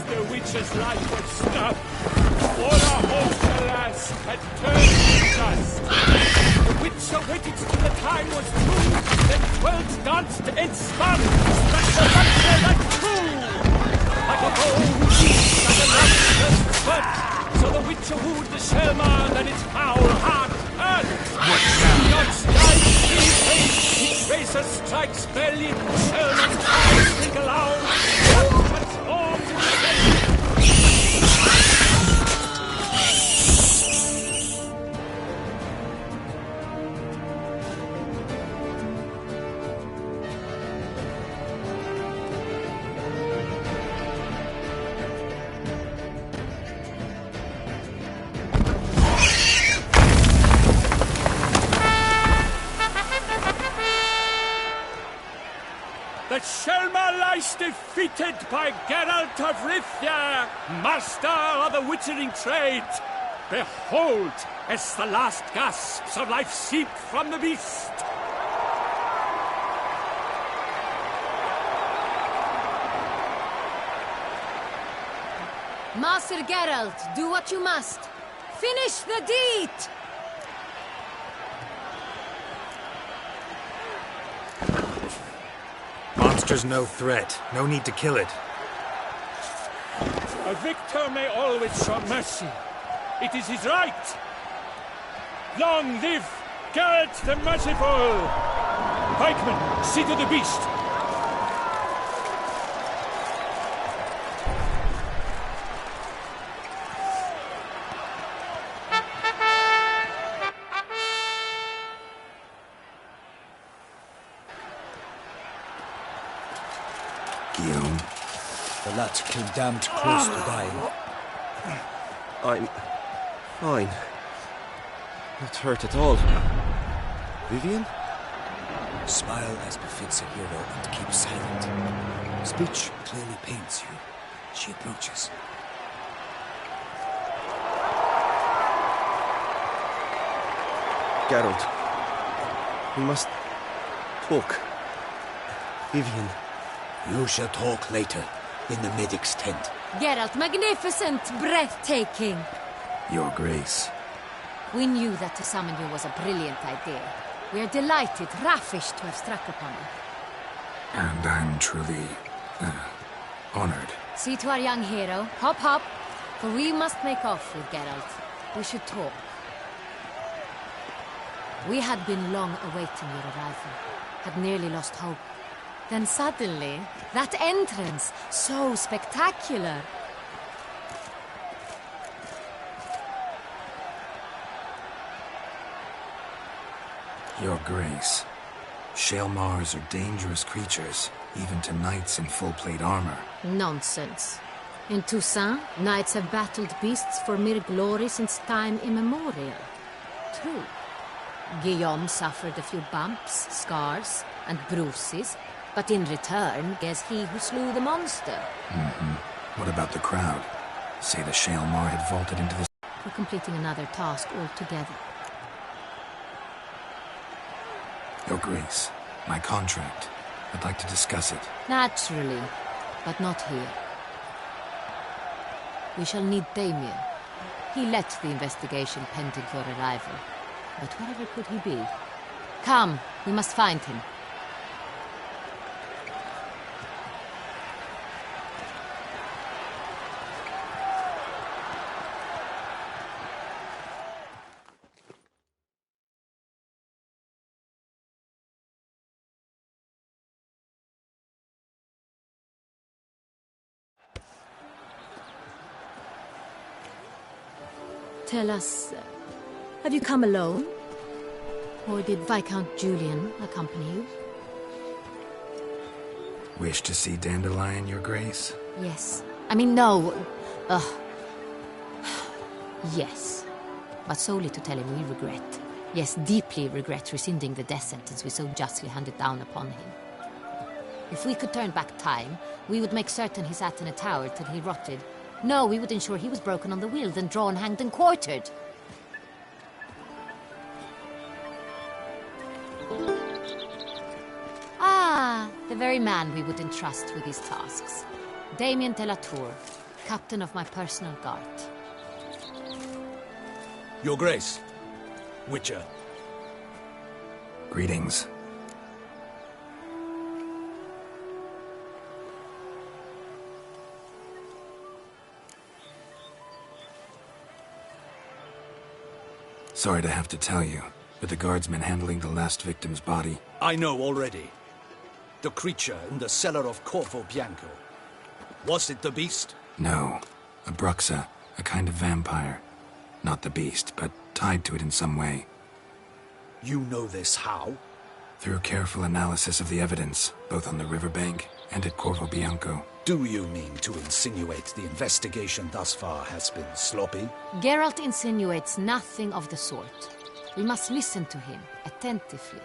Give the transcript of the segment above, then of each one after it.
The witch's life was snuffed. All our hopes, alas, had turned to dust. The witcher waited till the time was true, then twirled, danced, and spun, struck the butcher like true. Like a bow who shoots at the lobster's foot, so the witcher wooed the Shelmar, and its foul heart hurt. What now? Not strike, he face, each razor strikes belly, Shelmar's eyes think aloud, transformed himself. The Shelmar lies defeated by Geralt of Rivia, master of the witchering trade. Behold, as the last gasps of life seep from the beast. Master Geralt, do what you must. Finish the deed! Monster's no threat. No need to kill it. A victor may always show mercy. It is his right. Long live Geralt the Merciful! Pikeman, see to the beast. Guillaume. The lad came damned close to dying. I'm fine. Not hurt at all. Vivian? Smile as befits a hero and keep silent. Speech clearly pains you. She approaches. Geralt. We must talk. Vivian. You shall talk later, in the medic's tent. Geralt, magnificent, breathtaking. Your Grace. We knew that to summon you was a brilliant idea. We are delighted, ravished to have struck upon it. And I'm truly... honored. See to our young hero. Hop, hop. For we must make off with Geralt. We should talk. We had been long awaiting your arrival. Had nearly lost hope. Then suddenly, that entrance, so spectacular. Your Grace. Shelmars are dangerous creatures, even to knights in full plate armor. Nonsense. In Toussaint, knights have battled beasts for mere glory since time immemorial. True. Guillaume suffered a few bumps, scars, and bruises, but in return, is he who slew the monster. What about the crowd? Say the Shelmar had vaulted into the... For completing another task altogether. Your Grace, my contract. I'd like to discuss it. Naturally, but not here. We shall need Damien. He led the investigation pending your arrival. But wherever could he be? Come, we must find him. Tell us, have you come alone? Or did Viscount Julian accompany you? Wish to see Dandelion, Your Grace? Yes. I mean, no. Yes. But solely to tell him we regret. Yes, deeply regret rescinding the death sentence we so justly handed down upon him. If we could turn back time, we would make certain he sat in a tower till he rotted. No, we would ensure he was broken on the wheel, then drawn, hanged, and quartered. Ah, the very man we would entrust with these tasks. Damien de la Tour. captain of my personal guard. Your Grace. Witcher. Greetings. Sorry to have to tell you, but the guardsman handling the last victim's body... I know already. The creature in the cellar of Corvo Bianco. Was it the beast? No. A Bruxa, a kind of vampire. Not the beast, but tied to it in some way. You know this how? Through careful analysis of the evidence, both on the riverbank and at Corvo Bianco. Do you mean to insinuate the investigation thus far has been sloppy? Geralt insinuates nothing of the sort. We must listen to him attentively.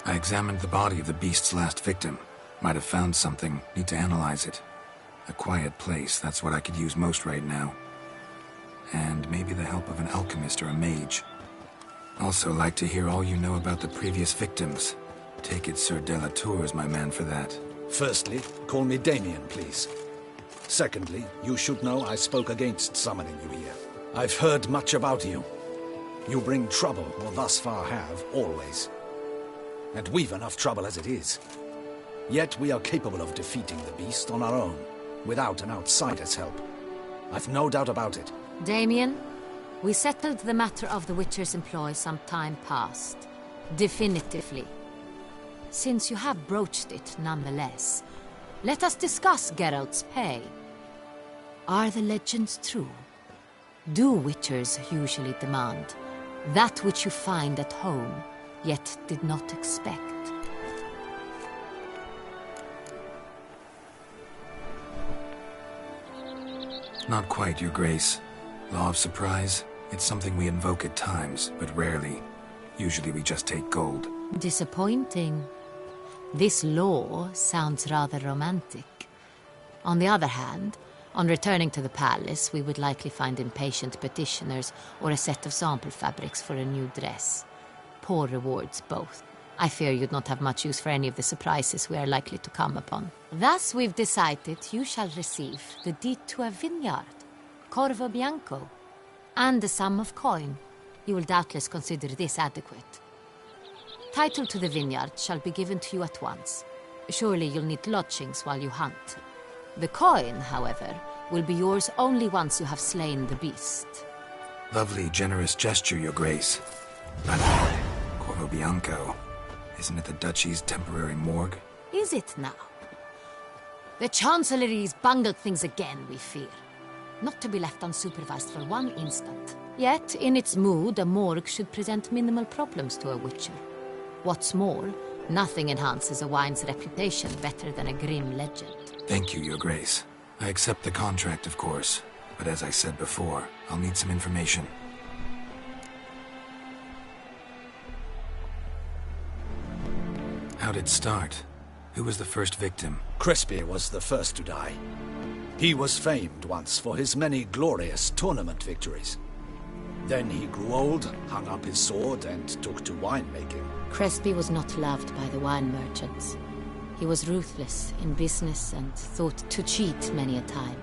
I examined the body of the beast's last victim. Might have found something, need to analyze it. A quiet place, that's what I could use most right now. And maybe the help of an alchemist or a mage. Also like to hear all you know about the previous victims. Take it Sir de la Tour is my man for that. Firstly, call me Damien, please. Secondly, you should know I spoke against summoning you here. I've heard much about you. You bring trouble, or thus far have, always. And we've enough trouble as it is. Yet we are capable of defeating the beast on our own, without an outsider's help. I've no doubt about it. Damien, we settled the matter of the Witcher's employ some time past. Definitively. Since you have broached it nonetheless, let us discuss Geralt's pay. Are the legends true? Do Witchers usually demand that which you find at home, yet did not expect? Not quite, Your Grace. Law of surprise, it's something we invoke at times, but rarely. Usually we just take gold. Disappointing. This law sounds rather romantic. On the other hand, on returning to the palace, we would likely find impatient petitioners or a set of sample fabrics for a new dress. Poor rewards, both. I fear you'd not have much use for any of the surprises we are likely to come upon. Thus, we've decided you shall receive the deed to a vineyard, Corvo Bianco, and the sum of coin. You will doubtless consider this adequate. Title to the vineyard shall be given to you at once. Surely you'll need lodgings while you hunt. The coin, however, will be yours only once you have slain the beast. Lovely, generous gesture, Your Grace. But Corvo Bianco, isn't it the Duchy's temporary morgue? Is it now? The Chancellery's bungled things again, we fear. Not to be left unsupervised for one instant. Yet, in its mood, a morgue should present minimal problems to a Witcher. What's more, nothing enhances a wine's reputation better than a grim legend. Thank you, Your Grace. I accept the contract, of course. But as I said before, I'll need some information. How'd it start? Who was the first victim? Crespi was the first to die. He was famed once for his many glorious tournament victories. Then he grew old, hung up his sword, and took to winemaking. Crespi was not loved by the wine merchants. He was ruthless in business and thought to cheat many a time.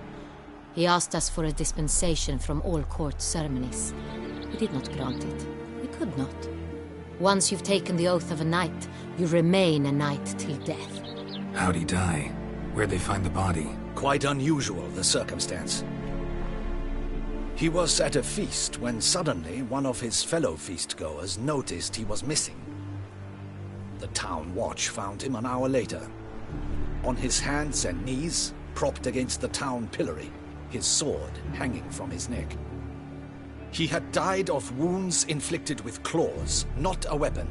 He asked us for a dispensation from all court ceremonies. We did not grant it. We could not. Once you've taken the oath of a knight, you remain a knight till death. How'd he die? Where'd they find the body? Quite unusual, the circumstance. He was at a feast when suddenly one of his fellow feastgoers noticed he was missing. The town watch found him an hour later. On his hands and knees, propped against the town pillory, his sword hanging from his neck. He had died of wounds inflicted with claws, not a weapon.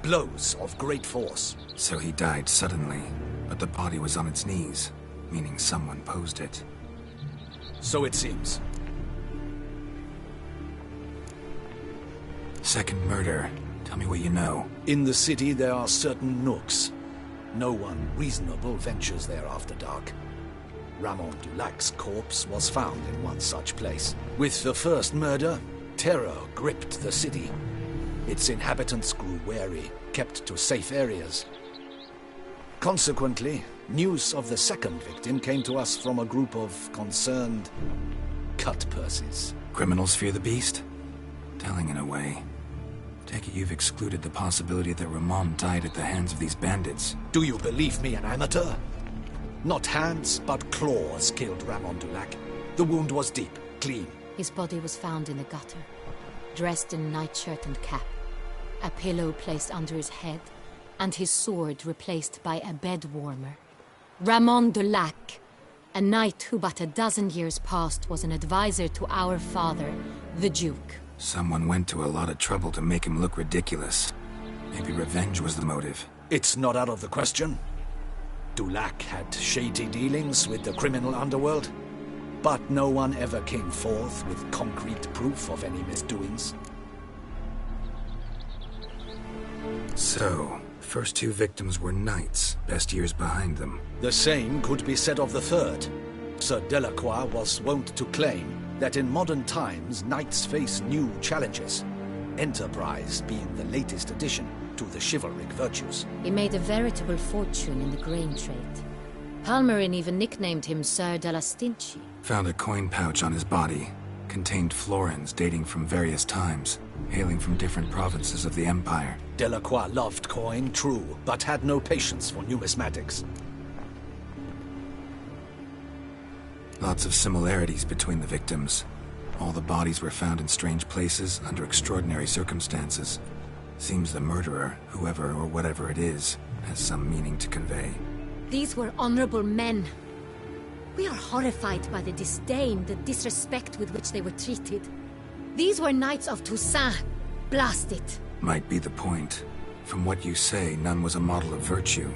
Blows of great force. So he died suddenly, but the body was on its knees, meaning someone posed it. So it seems. Second murder. Tell me what you know. In the city there are certain nooks. No one reasonable ventures there after dark. Ramon Dulac's corpse was found in one such place. With the first murder, terror gripped the city. Its inhabitants grew wary, kept to safe areas. Consequently, News of the second victim came to us from a group of concerned cut-purses. Criminals fear the beast? Telling in a way. Take it you've excluded the possibility that Ramon died at the hands of these bandits. Do you believe me an amateur? Not hands, but claws killed Ramon Dulac. The wound was deep, clean. His body was found in the gutter, dressed in nightshirt and cap, a pillow placed under his head, and his sword replaced by a bed warmer. Ramon Dulac, a knight who but a dozen years past was an advisor to our father, the Duke. Someone went to a lot of trouble to make him look ridiculous. Maybe revenge was the motive. It's not out of the question. Dulac had shady dealings with the criminal underworld, but no one ever came forth with concrete proof of any misdoings. So, the first two victims were knights, best years behind them. The same could be said of the third. Sir Delacroix was wont to claim that in modern times knights face new challenges, enterprise being the latest addition to the chivalric virtues. He made a veritable fortune in the grain trade. Palmerin even nicknamed him Sir de la Stinchi. Found a coin pouch on his body. Contained florins dating from various times, hailing from different provinces of the Empire. Delacroix loved coin, true, but had no patience for numismatics. Lots of similarities between the victims. All the bodies were found in strange places under extraordinary circumstances. Seems the murderer, whoever or whatever it is, has some meaning to convey. These were honorable men. We are horrified by the disdain, the disrespect with which they were treated. These were knights of Toussaint. Blast it. Might be the point. From what you say, none was a model of virtue.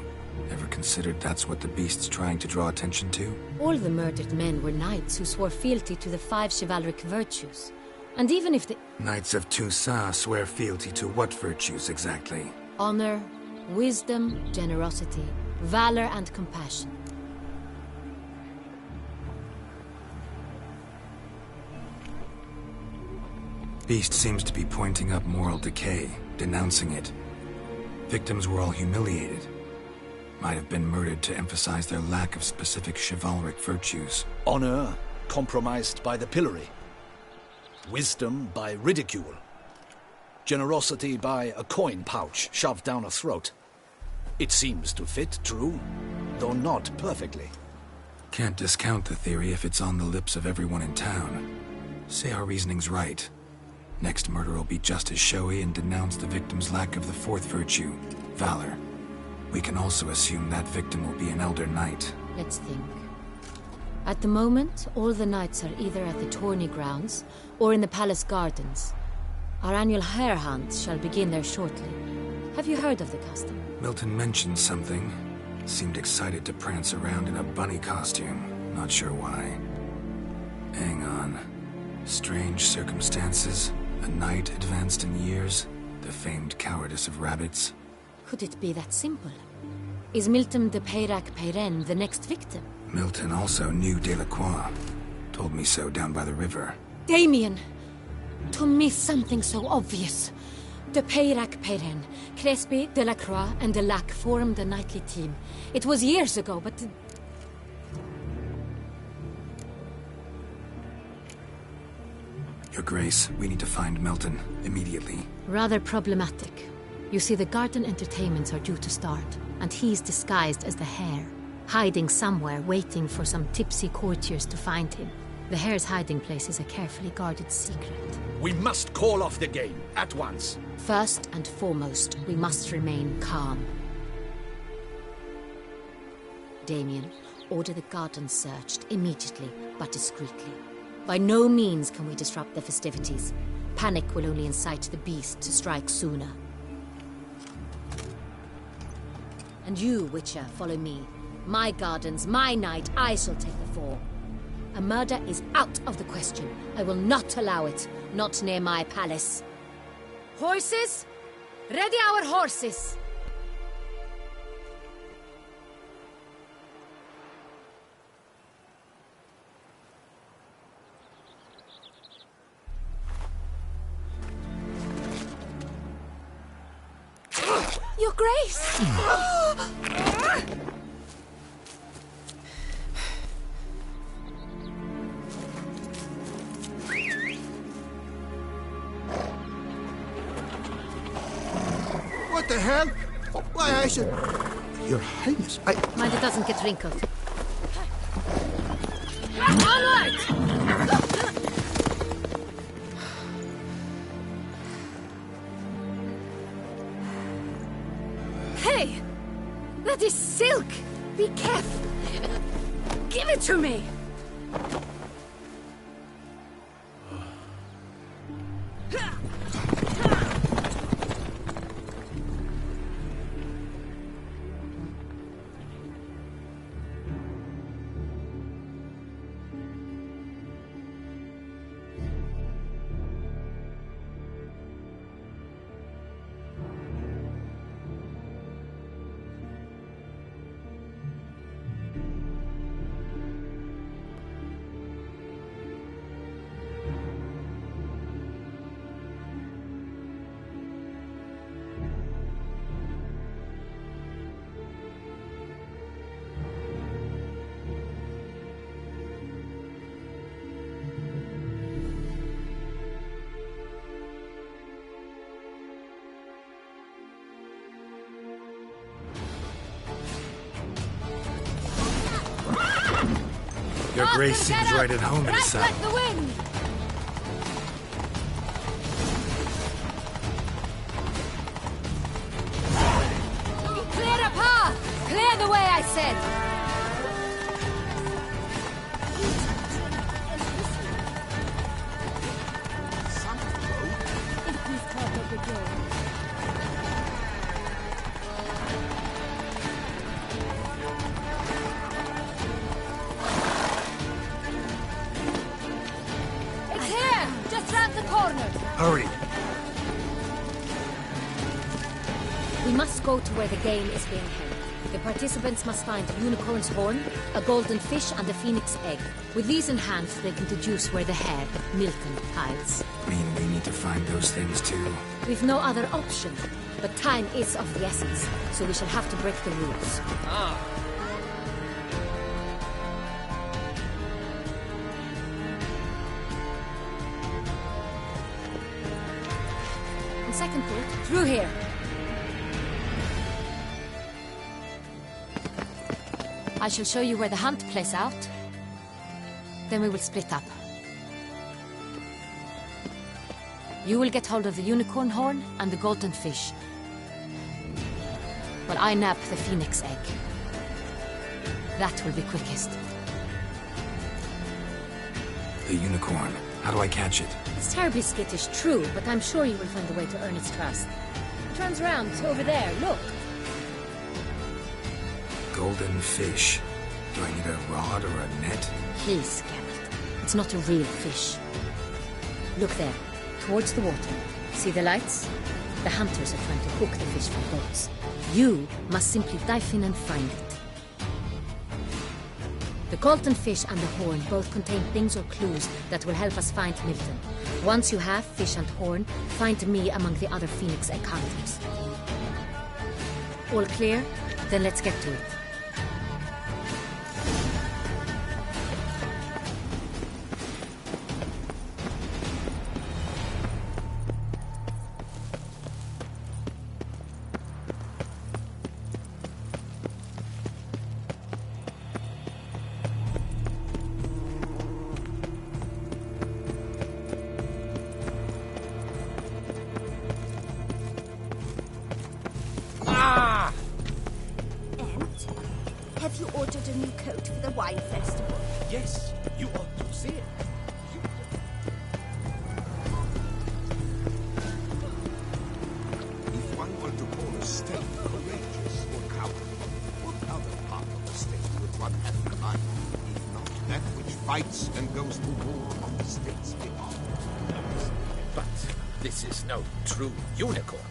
Ever considered that's what the beast's trying to draw attention to? All the murdered men were knights who swore fealty to the 5 chivalric virtues. And even if the... Knights of Toussaint swear fealty to what virtues exactly? Honor, wisdom, generosity, valor and compassion. Beast seems to be pointing up moral decay, denouncing it. Victims were all humiliated. Might have been murdered to emphasize their lack of specific chivalric virtues. Honor compromised by the pillory. Wisdom by ridicule. Generosity by a coin pouch shoved down a throat. It seems to fit, true, though not perfectly. Can't discount the theory if it's on the lips of everyone in town. Say our reasoning's right. Next murder will be just as showy and denounce the victim's lack of the fourth virtue, valor. We can also assume that victim will be an elder knight. Let's think. At the moment, all the knights are either at the tourney grounds or in the palace gardens. Our annual hare hunt shall begin there shortly. Have you heard of the custom? Milton mentioned something. Seemed excited to prance around in a bunny costume. Not sure why. Hang on. Strange circumstances. A knight advanced in years. The famed cowardice of rabbits. Could it be that simple? Is Milton de Peyrac-Peyren the next victim? Milton also knew Delacroix. Told me so down by the river. Damien! To miss something so obvious. De Peyrac-Peyren, Crespi, Delacroix, and Delac formed a knightly team. It was years ago, but... Your Grace, we need to find Milton, immediately. Rather problematic. You see, the garden entertainments are due to start, and he's disguised as the hare, hiding somewhere, waiting for some tipsy courtiers to find him. The hare's hiding place is a carefully guarded secret. We must call off the game, at once. First and foremost, we must remain calm. Damien, order the garden searched immediately, but discreetly. By no means can we disrupt the festivities. Panic will only incite the beast to strike sooner. And you, Witcher, follow me. My gardens, my night, I shall take the fall. A murder is out of the question. I will not allow it. Not near my palace. Horses? Ready our horses! Your Grace! What the hell? Why, I should... Your Highness, Mind it doesn't get wrinkled. All right! Hey! That is silk! Be careful! Give it to me! Your grace seems right at home in the saddle. Like the wind! Clear a path! Clear the way, I said! Hurry! We must go to where the game is being held. The participants must find a unicorn's horn, a golden fish, and a phoenix egg. With these in hand, they can deduce where the heir, Milton, hides. Mean we need to find those things too? We've no other option. But time is of the essence, so we shall have to break the rules. On second thought, through here. I shall show you where the hunt plays out. Then we will split up. You will get hold of the unicorn horn and the golden fish, while I nab the phoenix egg. That will be quickest. The unicorn. How do I catch it? It's terribly skittish, true, but I'm sure you will find a way to earn its trust. It turns around, over there, look. Golden fish. Do I need a rod or a net? Please, Geralt. It's not a real fish. Look there, towards the water. See the lights? The hunters are trying to hook the fish from boats. You must simply dive in and find it. The golden fish and the horn both contain things or clues that will help us find Milton. Once you have fish and horn, find me among the other phoenix egg hunters. All clear? Then let's get to it. Have you ordered a new coat for the wine festival? Yes, you ought to see it. If one were to call a state courageous or cowardly, what other part of the state would one have in mind, if not that which fights and goes to war on the state's behalf? But this is no true unicorn.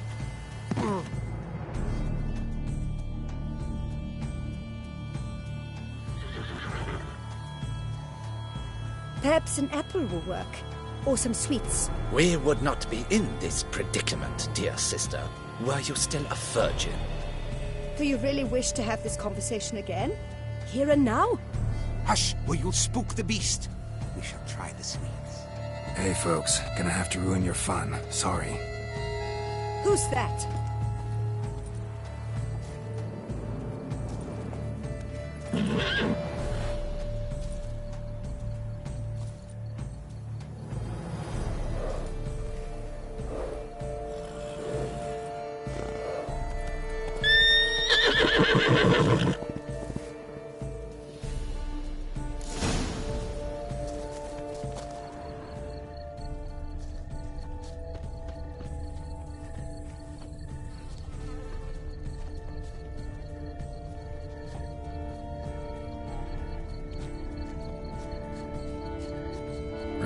Perhaps an apple will work. Or some sweets. We would not be in this predicament, dear sister, were you still a virgin. Do you really wish to have this conversation again? Here and now? Hush, or you'll spook the beast. We shall try the sweets. Hey folks, gonna have to ruin your fun. Sorry. Who's that?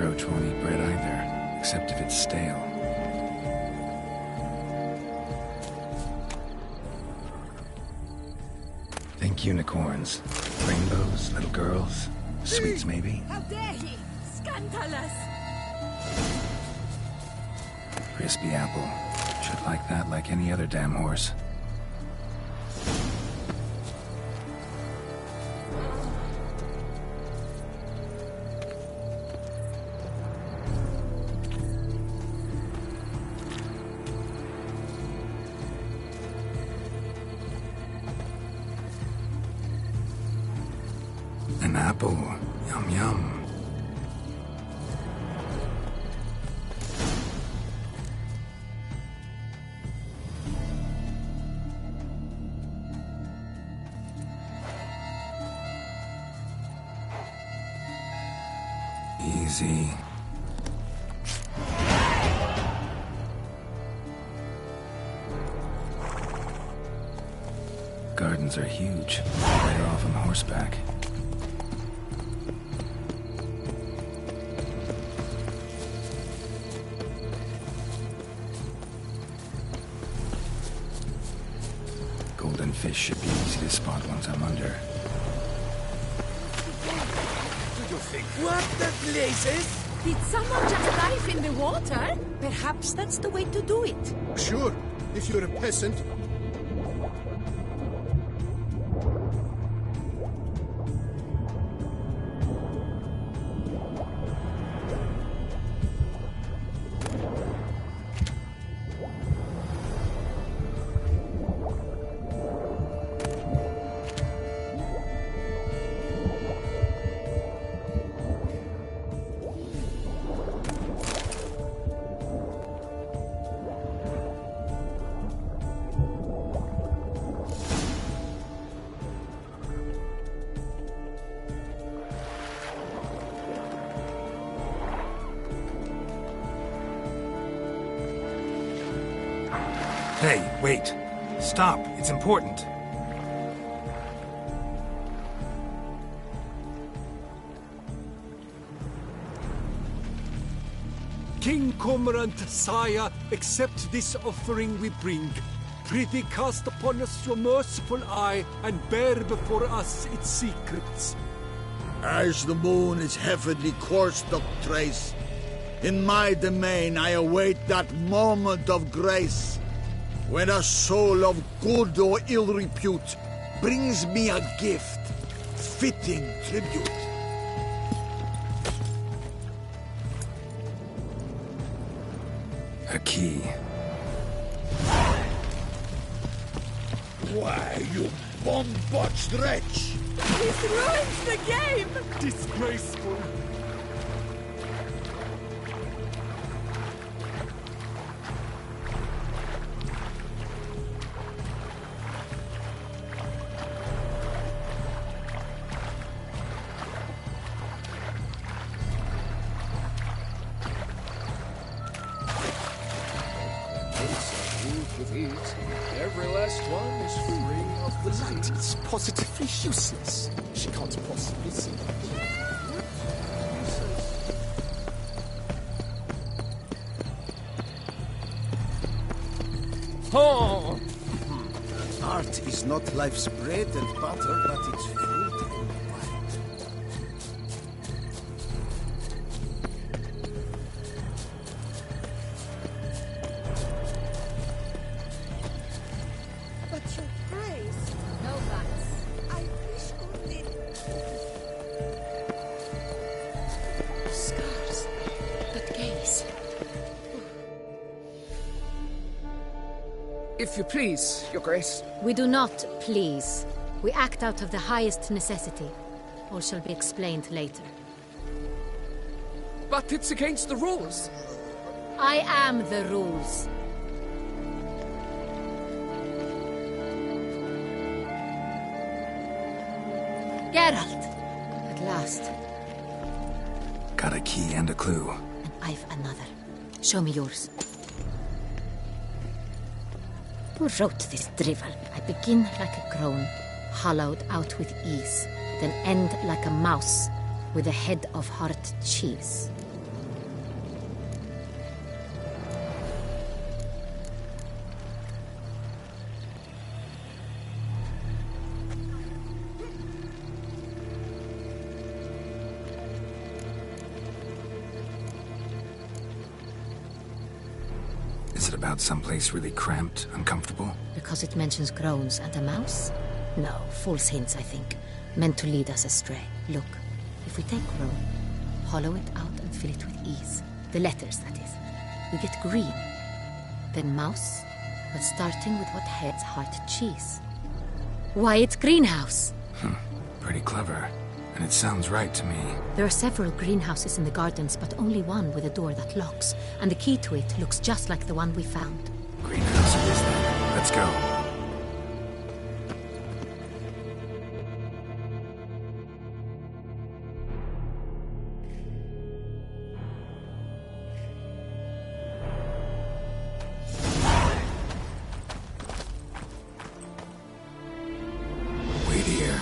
Roach won't eat bread either, except if it's stale. Think unicorns. Rainbows, little girls. Sweets, maybe? How dare he! Scandalous! Crispy apple. Should like that like any other damn horse. An apple. Yum yum. Easy. Gardens are huge. Better off on horseback. Golden fish should be easy to spot once I'm under. What the blazes? Did someone just dive in the water? Perhaps that's the way to do it. Sure, if you're a peasant. Hey, wait. Stop. It's important. King Cormorant, sire, accept this offering we bring. Prithee cast upon us your merciful eye, and bear before us its secrets. As the moon is heavenly course doth trace, in my domain I await that moment of grace, when a soul of good or ill repute brings me a gift, fitting tribute. A key. Why, you bomb-botched wretch! This ruins the game! Disgraceful. Every last one is free of the light. It's positively useless. She can't possibly see it. Oh! Art is not life's bread and butter, but its fruit and wine. But your grace, No guts. I wish only... Scars. But gaze. If you please, Your Grace. We do not please. We act out of the highest necessity. All shall be explained later. But it's against the rules. I am the rules. Geralt! At last. Got a key and a clue. And I've another. Show me yours. Who wrote this drivel? I begin like a crone, hollowed out with ease, then end like a mouse, with a head of hard cheese. Is it about someplace really cramped, uncomfortable? Because it mentions groans and a mouse? No, false hints, I think. Meant to lead us astray. Look, if we take groan, hollow it out and fill it with ease. The letters, that is. We get green. Then mouse, but starting with what heads heart cheese. Why, it's greenhouse! Pretty clever. And it sounds right to me. There are several greenhouses in the gardens, but only one with a door that locks. And the key to it looks just like the one we found. Greenhouse it is then. Let's go. Wait here.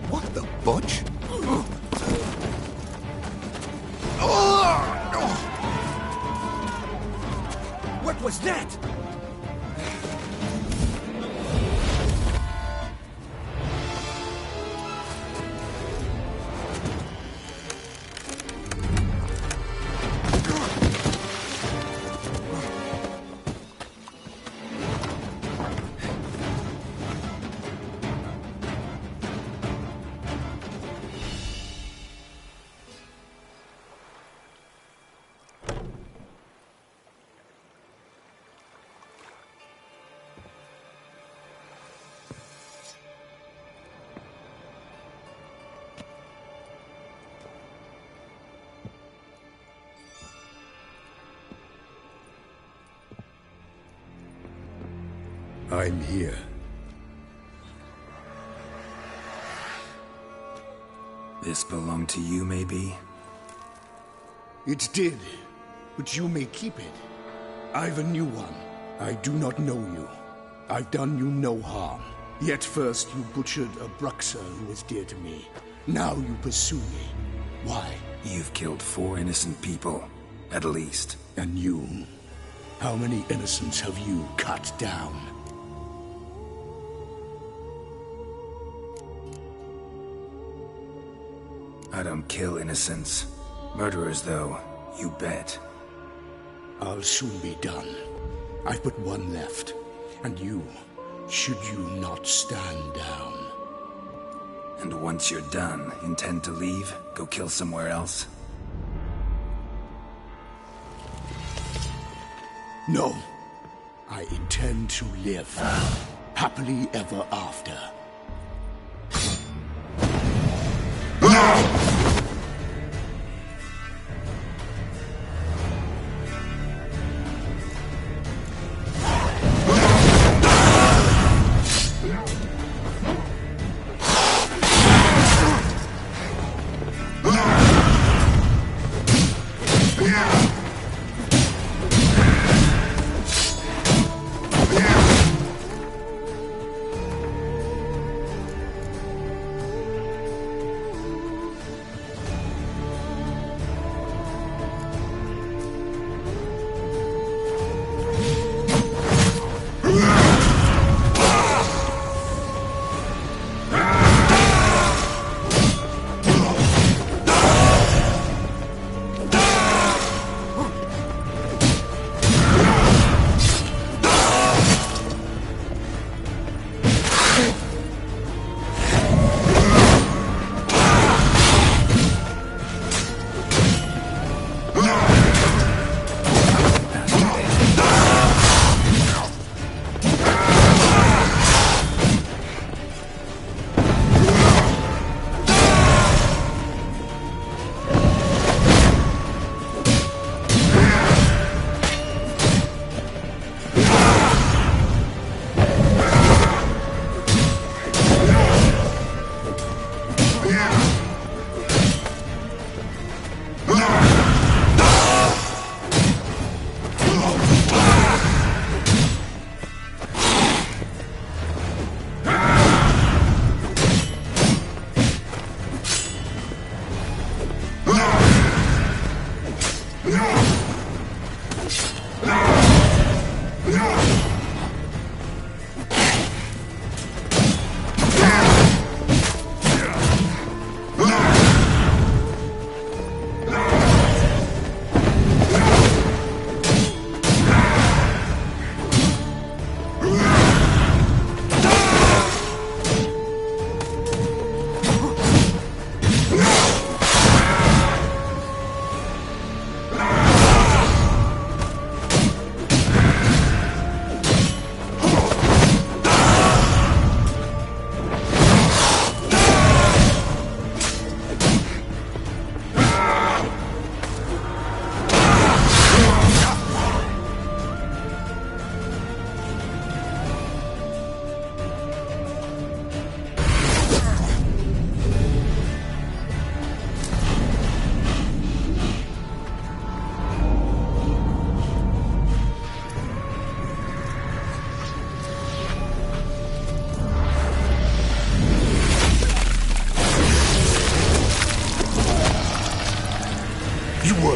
What the butch? What was that? I'm here. This belonged to you, maybe? It did, but you may keep it. I've a new one. I do not know you. I've done you no harm. Yet first you butchered a Bruxer who was dear to me. Now you pursue me. Why? You've killed 4 innocent people, at least. And you? How many innocents have you cut down? I don't kill innocents. Murderers, though, you bet. I'll soon be done. I've but one left. And you, should you not stand down. And once you're done, intend to leave? Go kill somewhere else? No. I intend to live. Happily ever after.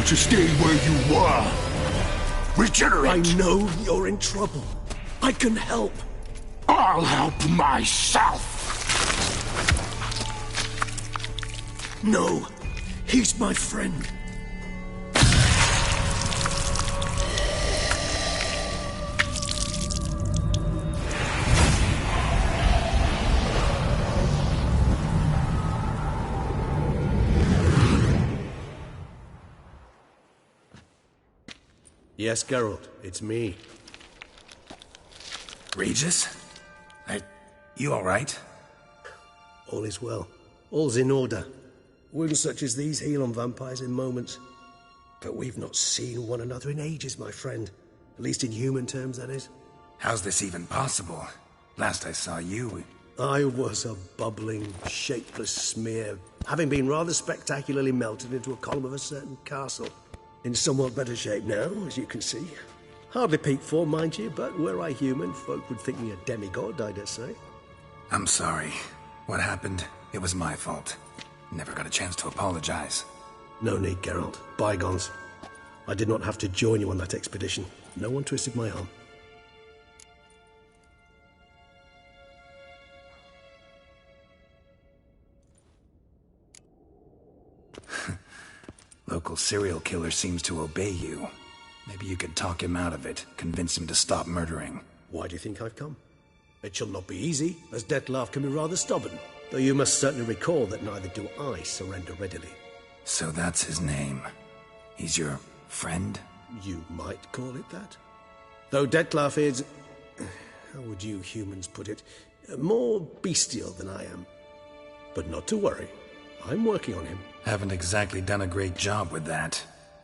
or to stay where you were. Regenerate! I know you're in trouble. I can help. I'll help myself! No, he's my friend. Yes, Geralt, it's me. Regis? You alright? All is well. All's in order. Wounds such as these heal on vampires in moments. But we've not seen one another in ages, my friend. At least in human terms, that is. How's this even possible? Last I saw you... I was a bubbling, shapeless smear, having been rather spectacularly melted into a column of a certain castle. In somewhat better shape now, as you can see. Hardly peak form, mind you, but were I human, folk would think me a demigod, I dare say. I'm sorry. What happened, it was my fault. Never got a chance to apologize. No need, Geralt. Bygones. I did not have to join you on that expedition. No one twisted my arm. Local serial killer seems to obey you. Maybe you could talk him out of it, convince him to stop murdering. Why do you think I've come? It shall not be easy, as Dettlaff can be rather stubborn. Though you must certainly recall that neither do I surrender readily. So that's his name. He's your friend? You might call it that. Though Dettlaff is... how would you humans put it? More bestial than I am. But not to worry. I'm working on him. Haven't exactly done a great job with that.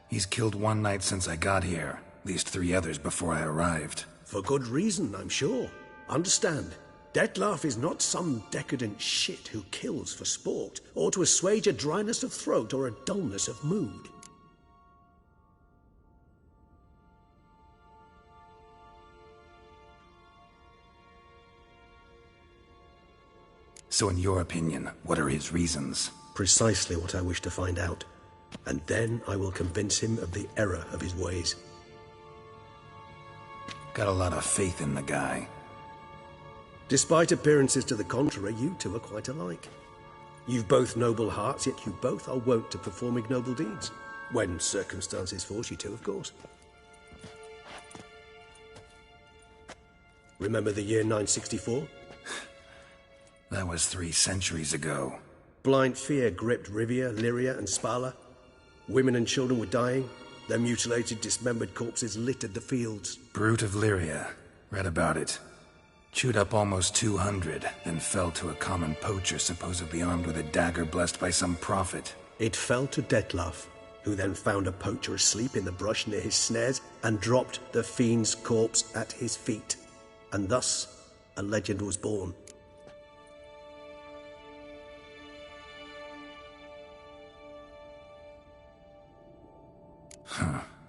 He's killed one knight since I got here. At least 3 others before I arrived. For good reason, I'm sure. Understand, Dettlaff is not some decadent shit who kills for sport, or to assuage a dryness of throat or a dullness of mood. So in your opinion, what are his reasons? Precisely what I wish to find out. And then I will convince him of the error of his ways. Got a lot of faith in the guy. Despite appearances to the contrary, you two are quite alike. You've both noble hearts, yet you both are wont to perform ignoble deeds. When circumstances force you to, of course. Remember the year 964? That was 3 centuries ago. Blind fear gripped Rivia, Lyria, and Spala. Women and children were dying. Their mutilated, dismembered corpses littered the fields. Brute of Lyria. Read about it. Chewed up almost 200, then fell to a common poacher supposedly armed with a dagger blessed by some prophet. It fell to Dettlaff, who then found a poacher asleep in the brush near his snares and dropped the fiend's corpse at his feet. And thus, a legend was born.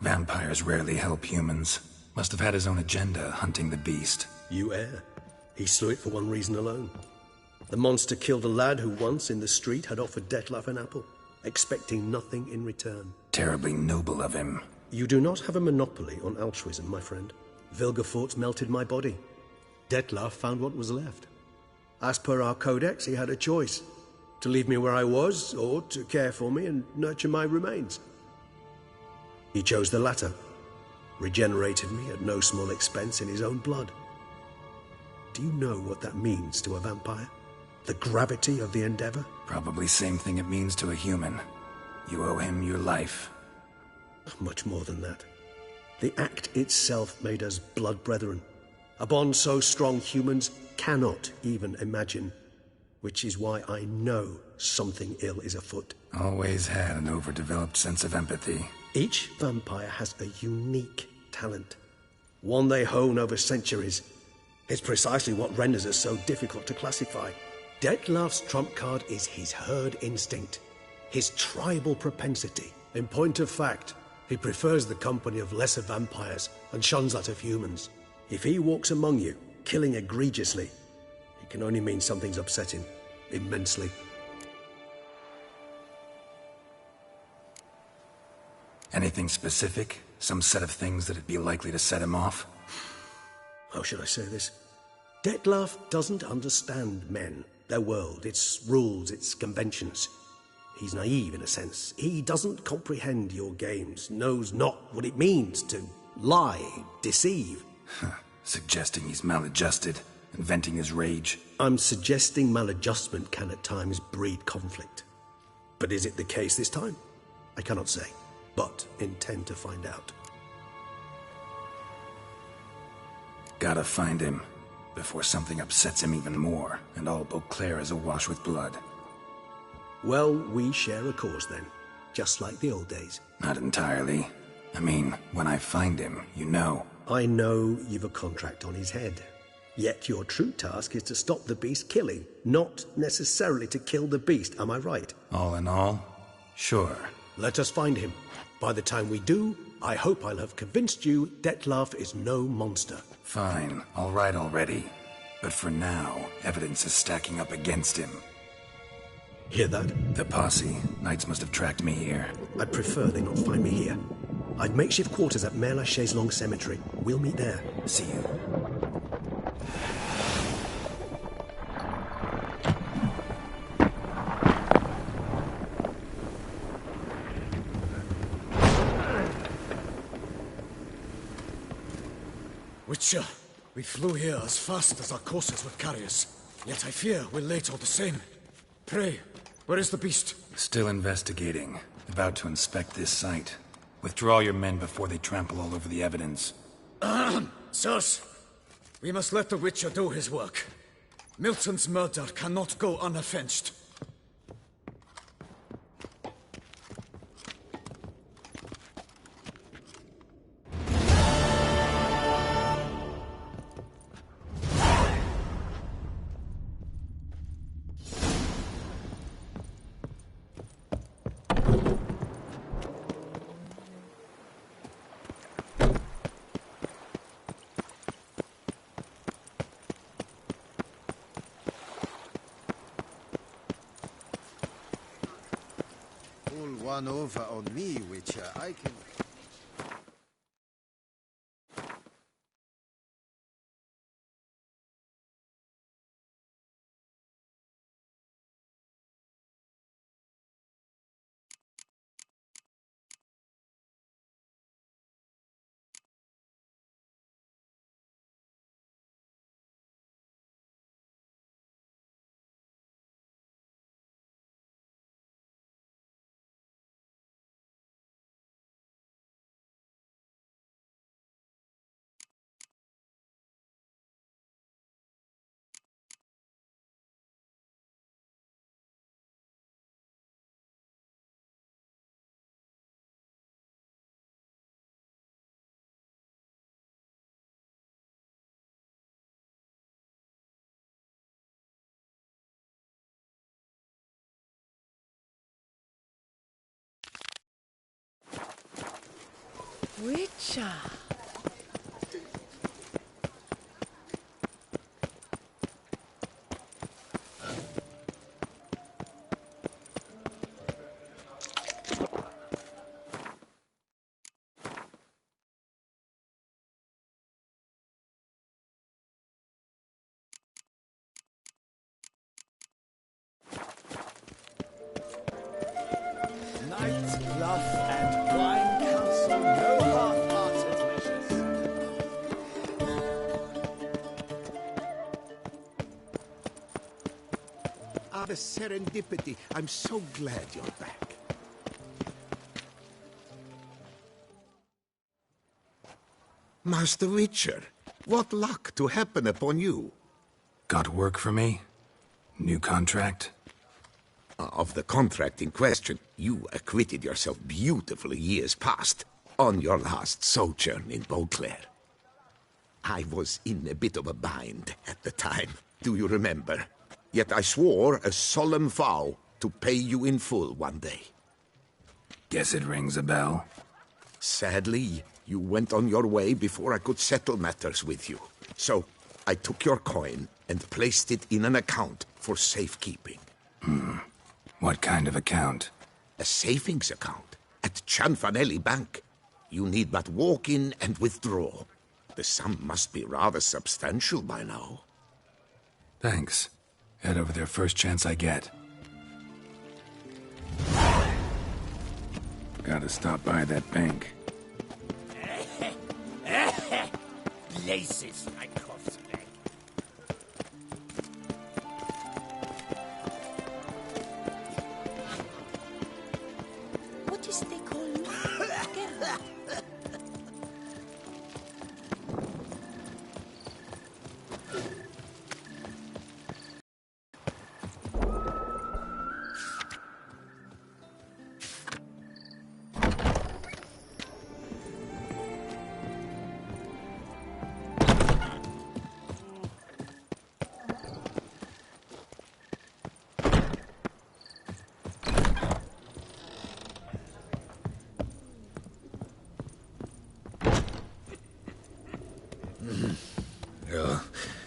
Vampires rarely help humans. Must have had his own agenda, hunting the beast. You err. He slew it for one reason alone. The monster killed a lad who once, in the street, had offered Dettlaff an apple, expecting nothing in return. Terribly noble of him. You do not have a monopoly on altruism, my friend. Vilgefortz melted my body. Dettlaff found what was left. As per our codex, he had a choice. To leave me where I was, or to care for me and nurture my remains. He chose the latter, regenerated me at no small expense in his own blood. Do you know what that means to a vampire? The gravity of the endeavor? Probably same thing it means to a human. You owe him your life. Much more than that. The act itself made us blood brethren. A bond so strong humans cannot even imagine. Which is why I know something ill is afoot. Always had an overdeveloped sense of empathy. Each vampire has a unique talent. One they hone over centuries. It's precisely what renders us so difficult to classify. Dettlaff's trump card is his herd instinct. His tribal propensity. In point of fact, he prefers the company of lesser vampires and shuns that of humans. If he walks among you, killing egregiously, it can only mean something's upset him. Immensely. Anything specific? Some set of things that'd be likely to set him off? How should I say this? Dettlaff doesn't understand men, their world, its rules, its conventions. He's naive in a sense. He doesn't comprehend your games, knows not what it means to lie, deceive. Suggesting he's maladjusted, and venting his rage. I'm suggesting maladjustment can at times breed conflict. But is it the case this time? I cannot say, but intend to find out. Gotta find him, before something upsets him even more, and all Beauclair is awash with blood. Well, we share a cause then, just like the old days. Not entirely. I mean, when I find him, you know. I know you've a contract on his head. Yet your true task is to stop the beast killing, not necessarily to kill the beast, am I right? All in all, sure. Let us find him. By the time we do, I hope I'll have convinced you Dettlaff is no monster. Fine, all right already. But for now, evidence is stacking up against him. Hear that? The posse. Knights must have tracked me here. I'd prefer they not find me here. I'd makeshift quarters at Mère Lachaise Long Cemetery. We'll meet there. See you. Witcher, we flew here as fast as our courses would carry us. Yet I fear we're late all the same. Pray, where is the beast? Still investigating. About to inspect this site. Withdraw your men before they trample all over the evidence. Sirs, we must let the Witcher do his work. Milton's murder cannot go unavenged. One over on me, Witcher. I can... Witcher. Night, bluff, and wine counsel no half-hearted measures. The serendipity. I'm so glad you're back. Master Witcher, what luck to happen upon you. Got work for me? New contract? Of the contract in question, you acquitted yourself beautifully years past on your last sojourn in Beauclair. I was in a bit of a bind at the time, do you remember? Yet I swore a solemn vow to pay you in full one day. Guess it rings a bell. Sadly, you went on your way before I could settle matters with you. So, I took your coin and placed it in an account for safekeeping. What kind of account? A savings account. at Cianfanelli Bank. You need but walk in and withdraw. The sum must be rather substantial by now. Thanks. Head over there first chance I get. Gotta stop by that bank. Places, my craftsman. What is they call you again?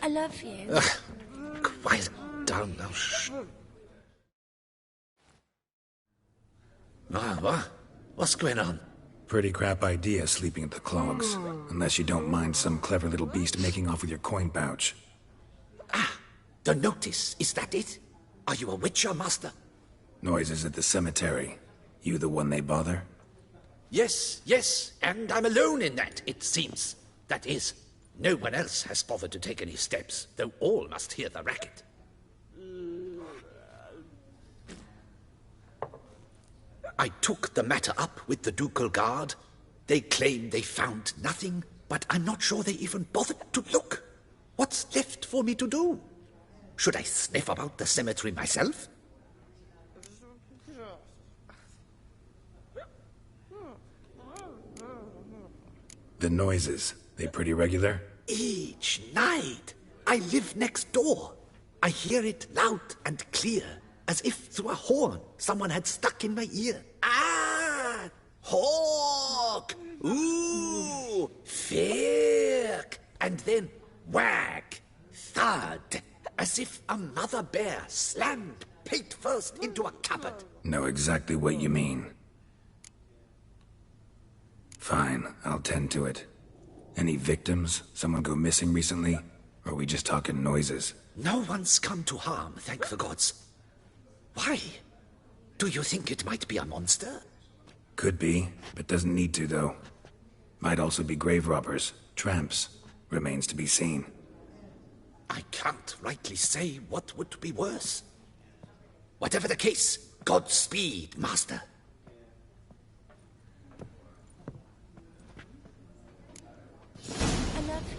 I love you. Quiet down now. Shh. What's going on? Pretty crap idea sleeping at the clogs. Unless you don't mind some clever little beast making off with your coin pouch. The notice, is that it? Are you a witcher, master? Noises at the cemetery. You the one they bother? Yes, and I'm alone in that, it seems. That is, no one else has bothered to take any steps, though all must hear the racket. I took the matter up with the Ducal Guard. They claim they found nothing, but I'm not sure they even bothered to look. What's left for me to do? Should I sniff about the cemetery myself? The noises, they pretty regular? Each night. I live next door. I hear it loud and clear, as if through a horn someone had stuck in my ear. Ah! Hawk! Ooh! Firk! And then whack! Thud! As if a mother bear slammed pate first into a cupboard. Know exactly what you mean. Fine, I'll tend to it. Any victims? Someone go missing recently? Or are we just talking noises? No one's come to harm, thank the gods. Why? Do you think it might be a monster? Could be, but doesn't need to, though. Might also be grave robbers, tramps. Remains to be seen. I can't rightly say what would be worse. Whatever the case, Godspeed, master. I love you.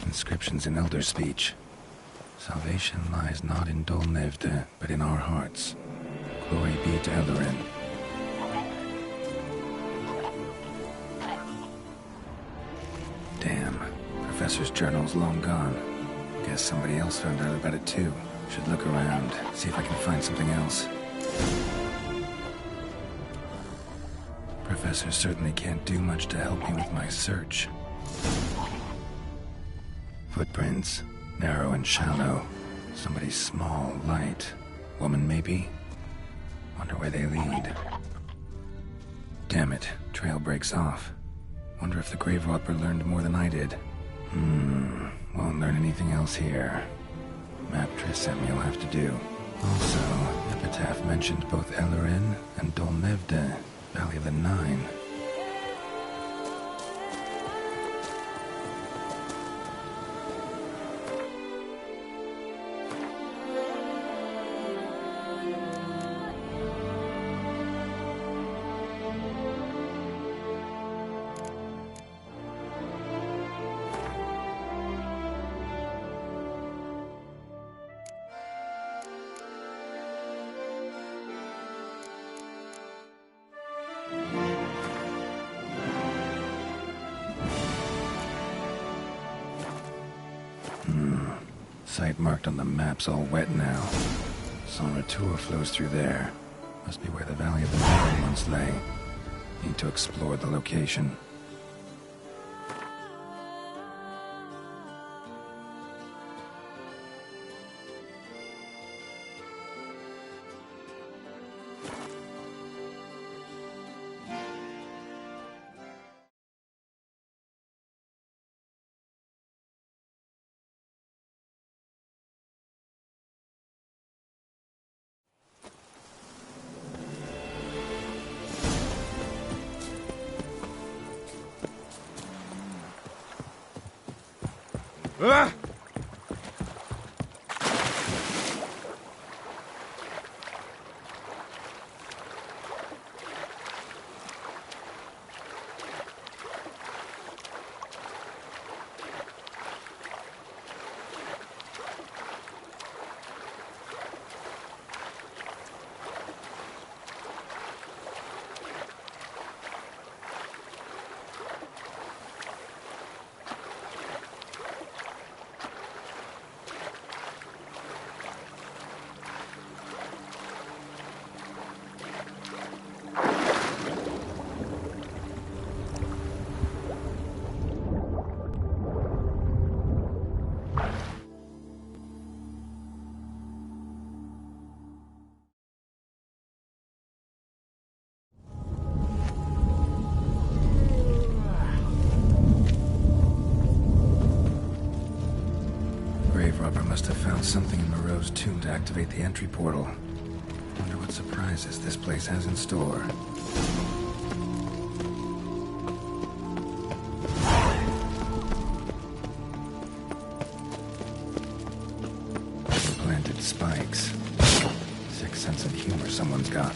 Inscriptions in Elder speech. Salvation lies not in Dolnevde, but in our hearts. Glory be to Eldarin. Damn. Professor's journal's long gone. Guess somebody else found out about it too. Should look around, see if I can find something else. Professor certainly can't do much to help me with my search. Footprints. Narrow and shallow. Somebody small, light. Woman, maybe? Wonder where they lead. Damn it. Trail breaks off. Wonder if the grave robber learned more than I did. Won't learn anything else here. Map Triss sent me will have to do. Also, Epitaph mentioned both Ellerin and Dolnevde, Valley of the Nine. Site marked on the map's all wet now. San Retour flows through there. Must be where the Valley of the Nine once lay. Need to explore the location. Ah! Robber must have found something in Moreau's tomb to activate the entry portal. Wonder what surprises this place has in store. Planted spikes. Sick sense of humor someone's got.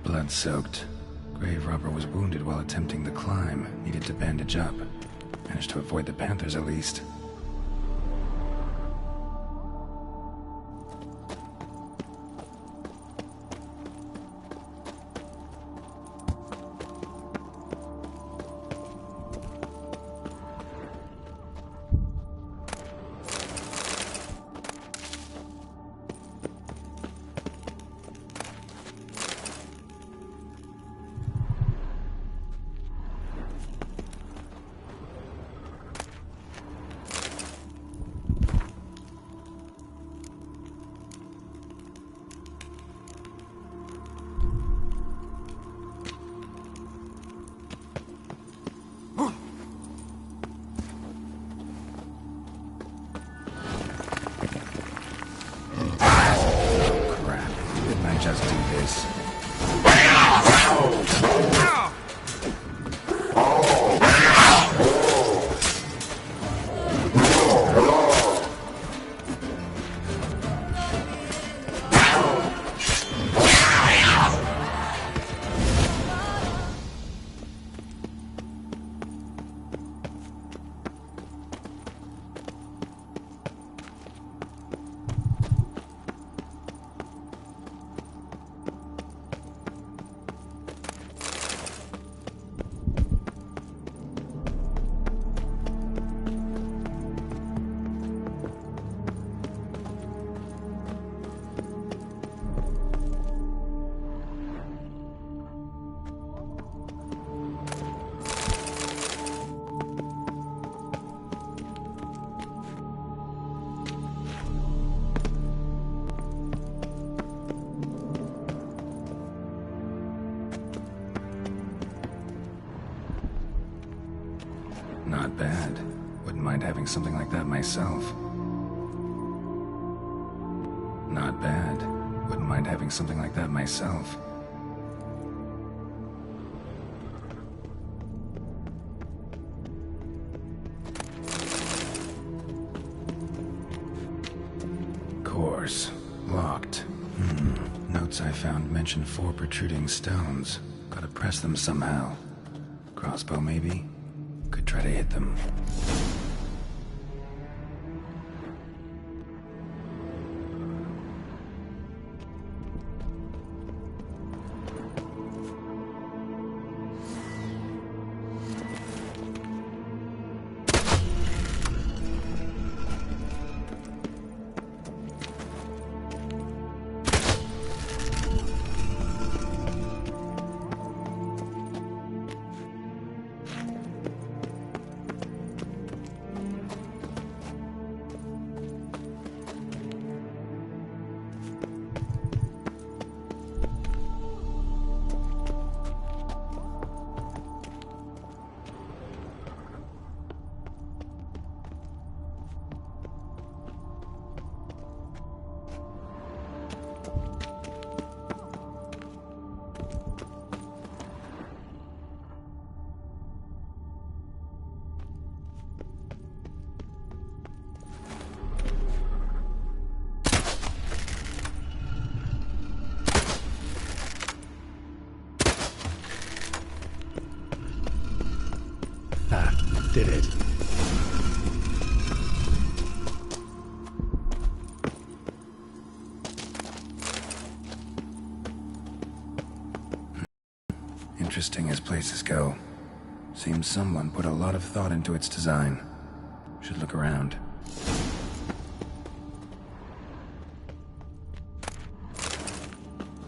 Blood-soaked. Grave robber was wounded while attempting the climb. Needed to bandage up. Managed to avoid the Panthers at least. Just do this. Not bad. Wouldn't mind having something like that myself. Not bad. Wouldn't mind having something like that myself. Course. Locked. Notes I found mention 4 protruding stones. Gotta press them somehow. Crossbow, maybe? Could try to hit them. Did it. Interesting as places go. Seems someone put a lot of thought into its design. Should look around.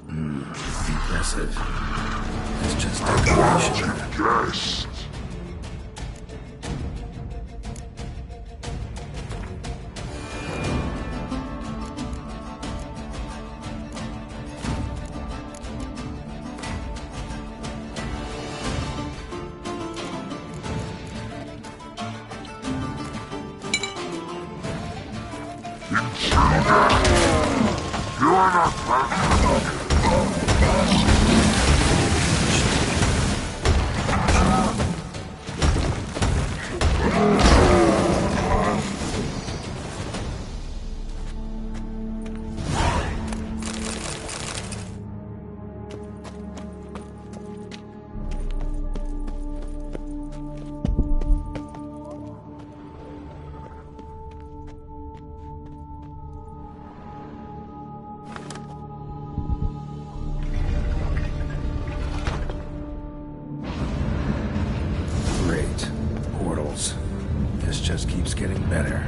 Impressive. It's just decoration. Just keeps getting better.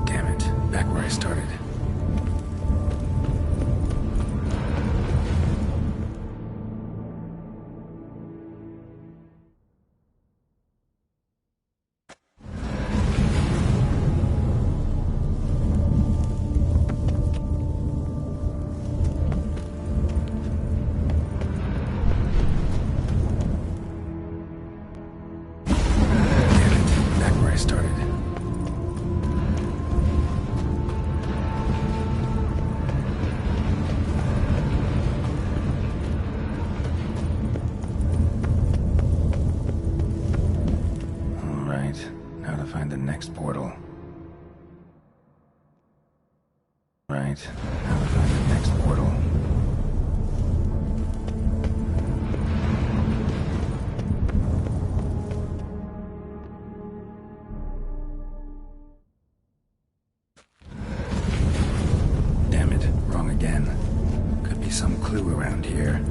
Damn it, back where I started. Find the next portal. Right. Now to find the next portal. Damn it, wrong again. Could be some clue around here.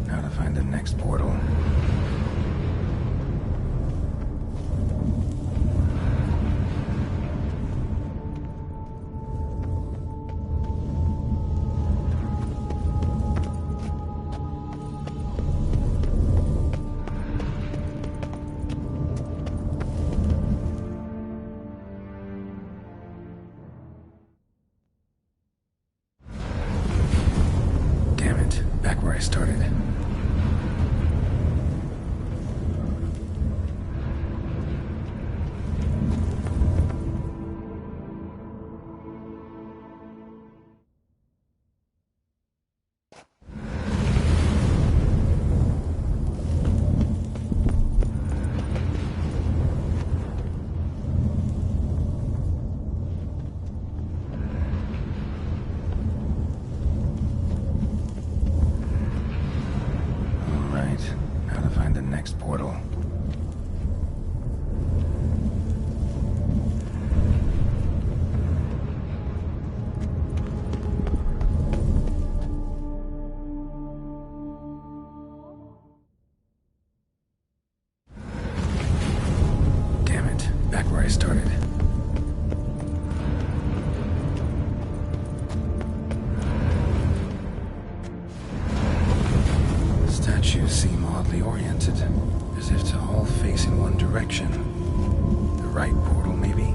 Now to find the next portal. Damn it, back where I started. Now to find the next portal. Damn it, back where I started. Statues seem oddly oriented, as if to all face in one direction. The right portal, maybe?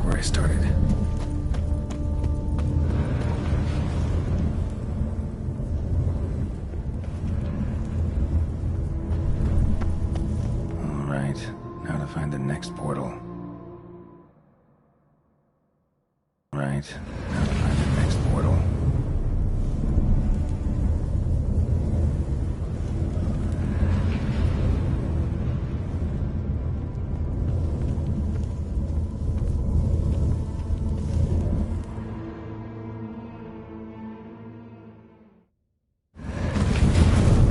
Where I started. All right, now to find Right. Now to find the next portal.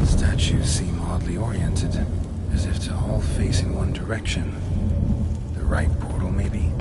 Statues seem oddly oriented, as if to all face in one direction. The right portal, maybe?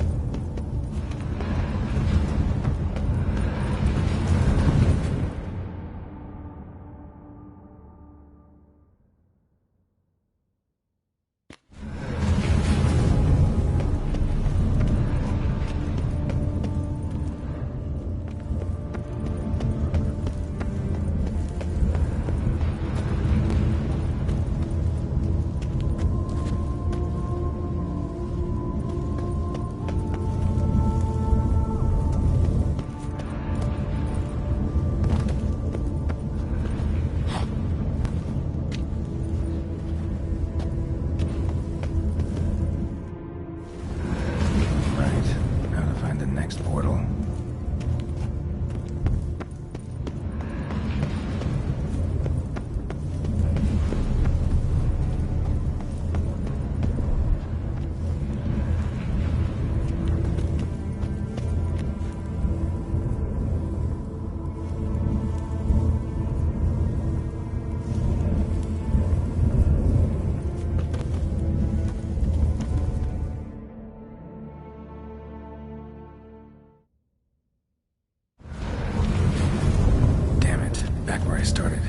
Portal. Back where I started.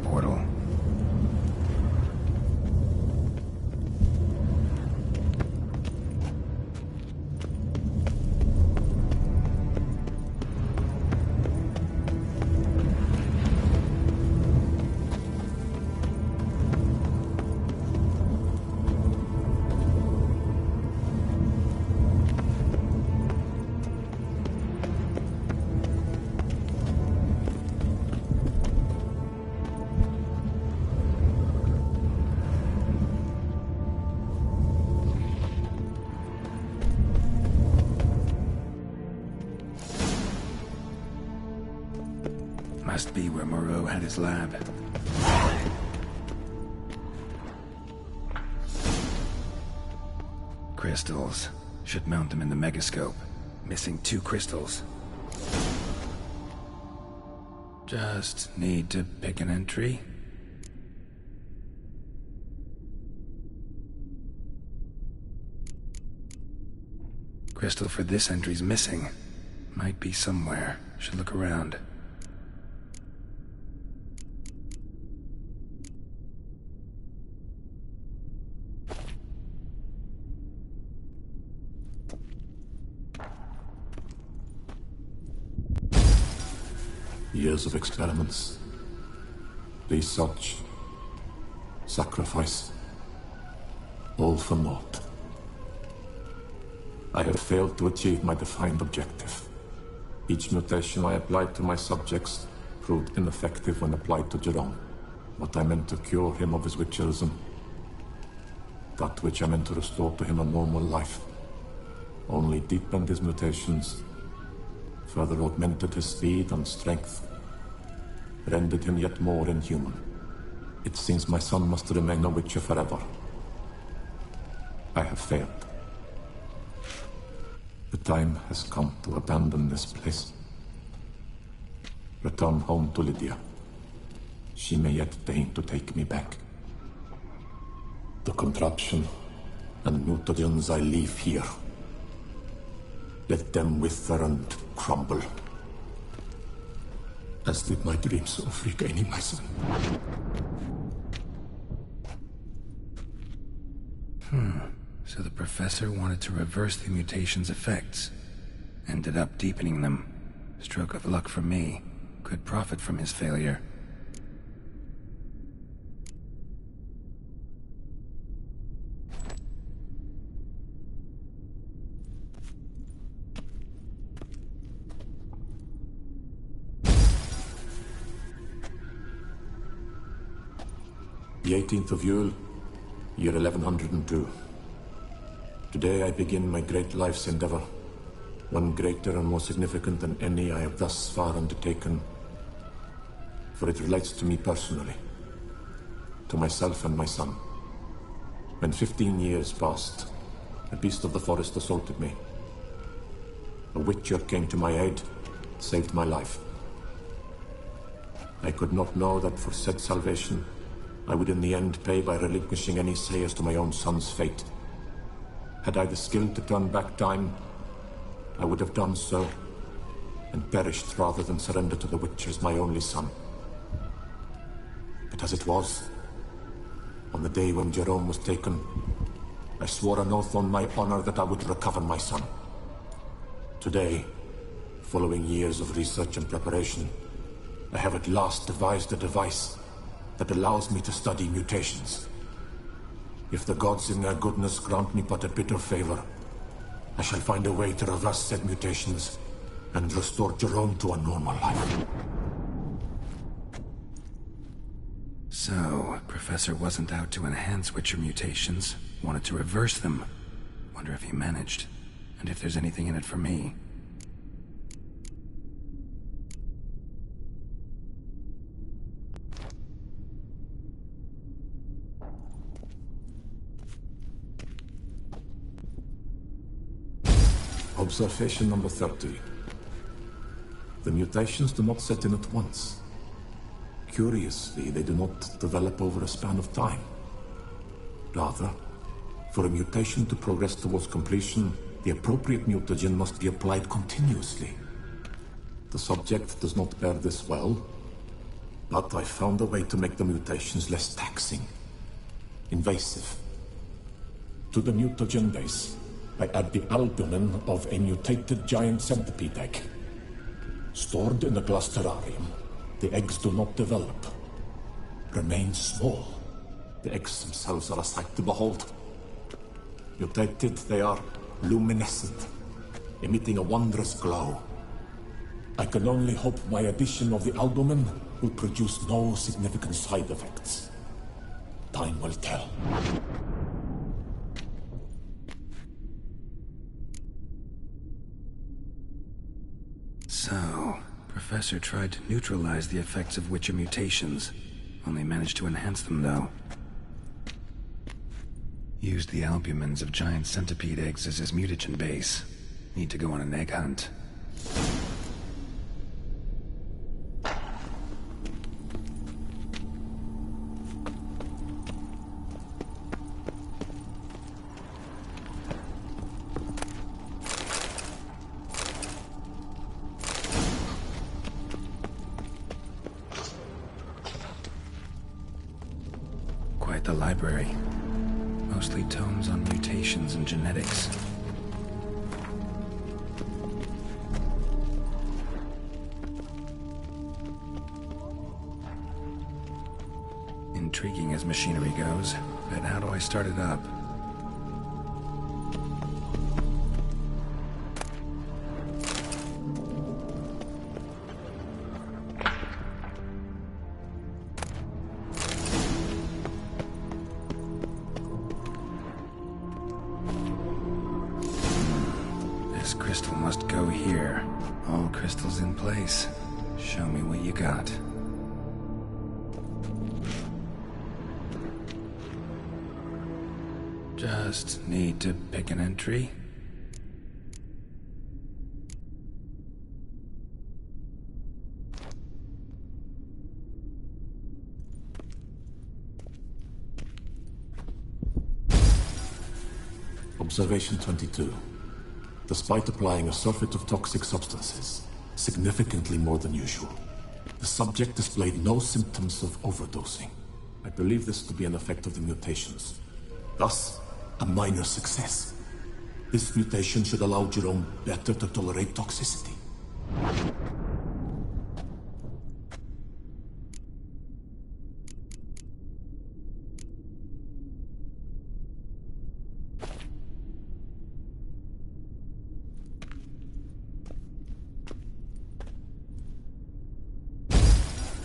Portal. Must be where Moreau had his lab. Crystals. Should mount them in the megascope. Missing 2 crystals. Just need to pick an entry. Crystal for this entry's missing. Might be somewhere. Should look around. Years of experiments, research, sacrifice, all for naught. I have failed to achieve my defined objective. Each mutation I applied to my subjects proved ineffective when applied to Jerome. What I meant to cure him of his witcherism, that which I meant to restore to him a normal life, only deepened his mutations, further augmented his speed and strength, rendered him yet more inhuman. It seems my son must remain a witcher forever. I have failed. The time has come to abandon this place. Return home to Lydia. She may yet deign to take me back. The contraption and mutagens I leave here, let them wither and crumble. as did my dreams of regaining my son. So the professor wanted to reverse the mutation's effects. Ended up deepening them. Stroke of luck for me. Could profit from his failure. The 18th of Yule, year 1102. Today I begin my great life's endeavor, one greater and more significant than any I have thus far undertaken, for it relates to me personally, to myself and my son. When 15 years passed, a beast of the forest assaulted me. A witcher came to my aid, saved my life. I could not know that for said salvation, I would in the end pay by relinquishing any say as to my own son's fate. Had I the skill to turn back time, I would have done so, and perished rather than surrender to the Witchers my only son. But as it was, on the day when Jerome was taken, I swore an oath on my honor that I would recover my son. Today, following years of research and preparation, I have at last devised a device that allows me to study mutations. If the gods in their goodness grant me but a bit of favor, I shall find a way to reverse said mutations and restore Jerome to a normal life. So, Professor wasn't out to enhance Witcher mutations, wanted to reverse them. Wonder if he managed, and if there's anything in it for me. Observation number 30. The mutations do not set in at once. Curiously, they do not develop over a span of time. Rather, for a mutation to progress towards completion, the appropriate mutagen must be applied continuously. The subject does not bear this well, but I found a way to make the mutations less taxing, invasive. To the mutagen base, I add the albumin of a mutated giant centipede egg. Stored in a glass terrarium, the eggs do not develop, remain small. The eggs themselves are a sight to behold. Mutated, they are luminescent, emitting a wondrous glow. I can only hope my addition of the albumin will produce no significant side effects. Time will tell. So, Professor tried to neutralize the effects of Witcher mutations. Only managed to enhance them, though. Used the albumins of giant centipede eggs as his mutagen base. Need to go on an egg hunt. Quite the library. Mostly tomes on mutations and genetics. Intriguing as machinery goes, but how do I start it up? This crystal must go here. All crystals in place. Show me what you got. Just need to pick an entry. Observation 22. Despite applying a surfeit of toxic substances, significantly more than usual, The subject displayed no symptoms of overdosing. I believe this to be an effect of the mutations. Thus, a minor success. This mutation should allow Jerome better to tolerate toxicity.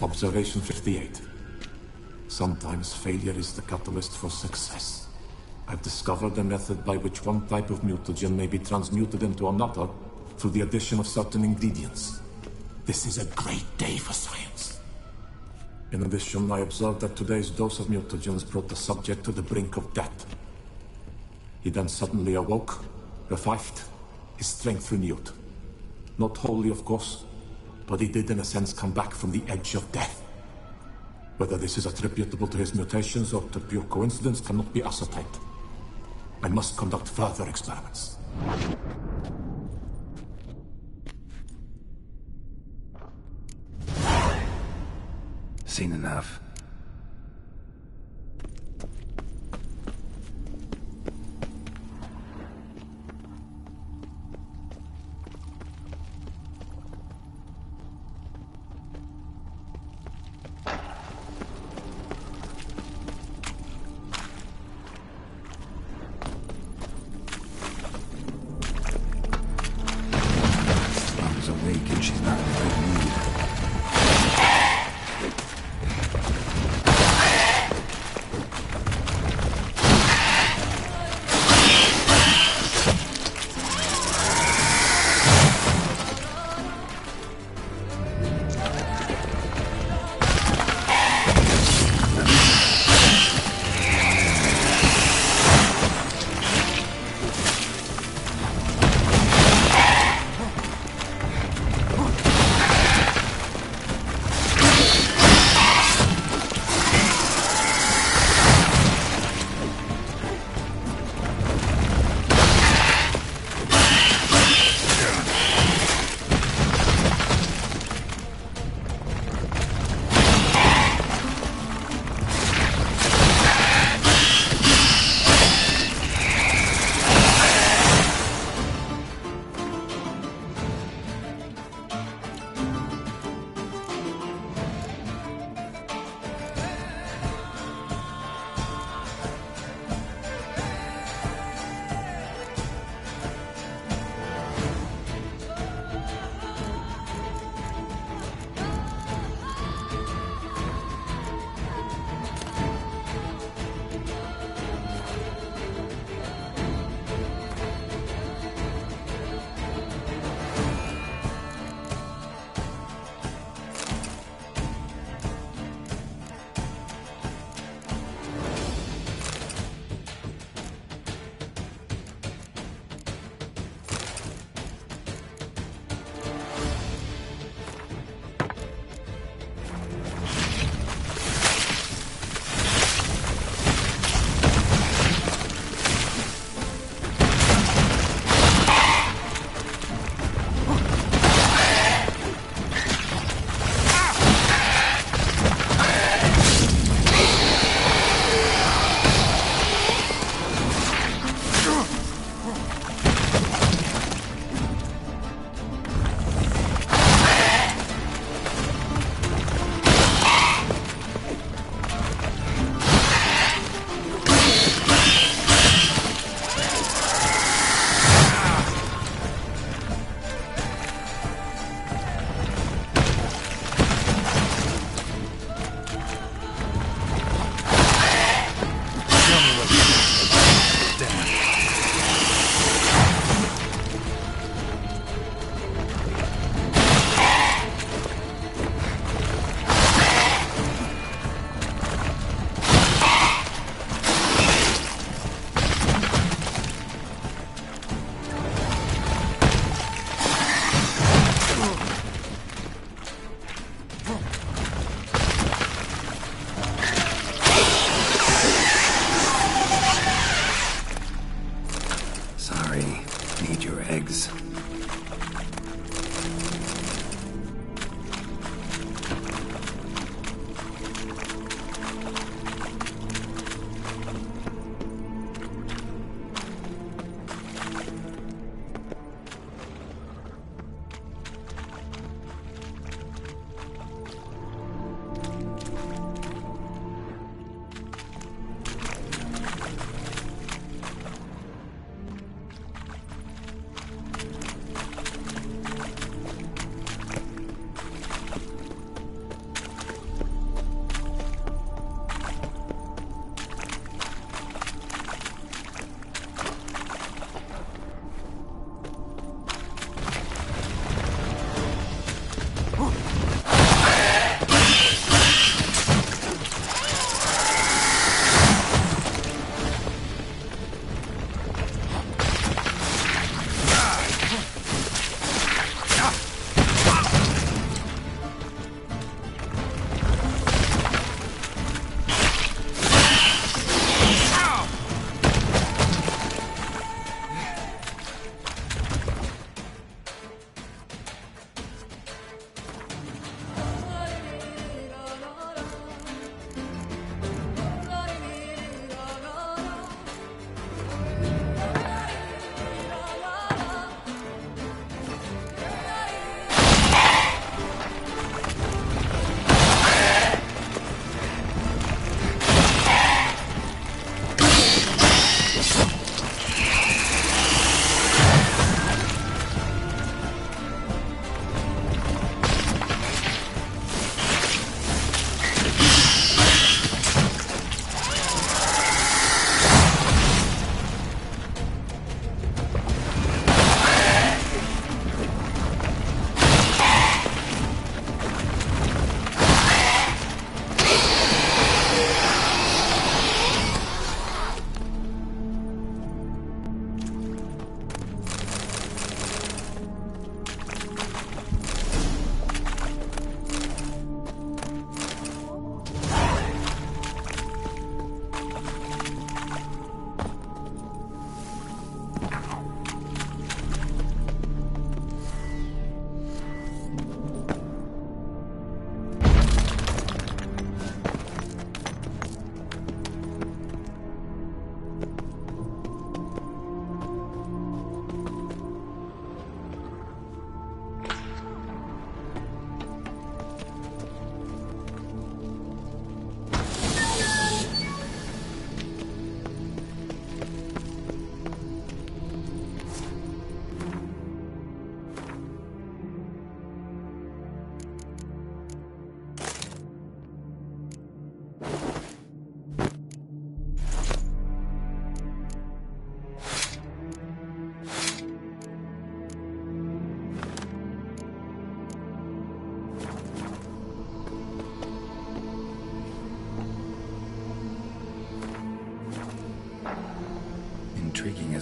Observation 58. Sometimes failure is the catalyst for success. I've discovered a method by which one type of mutagen may be transmuted into another through the addition of certain ingredients. This is a great day for science. In addition, I observed that today's dose of mutagens brought the subject to the brink of death. He then suddenly awoke, revived, his strength renewed. Not wholly, of course, but he did in a sense come back from the edge of death. Whether this is attributable to his mutations or to pure coincidence cannot be ascertained. I must conduct further experiments. Seen enough.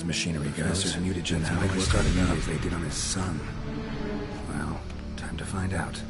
the machinery goes. There's mutagens how they started out as they did on his son. Well, time to find out.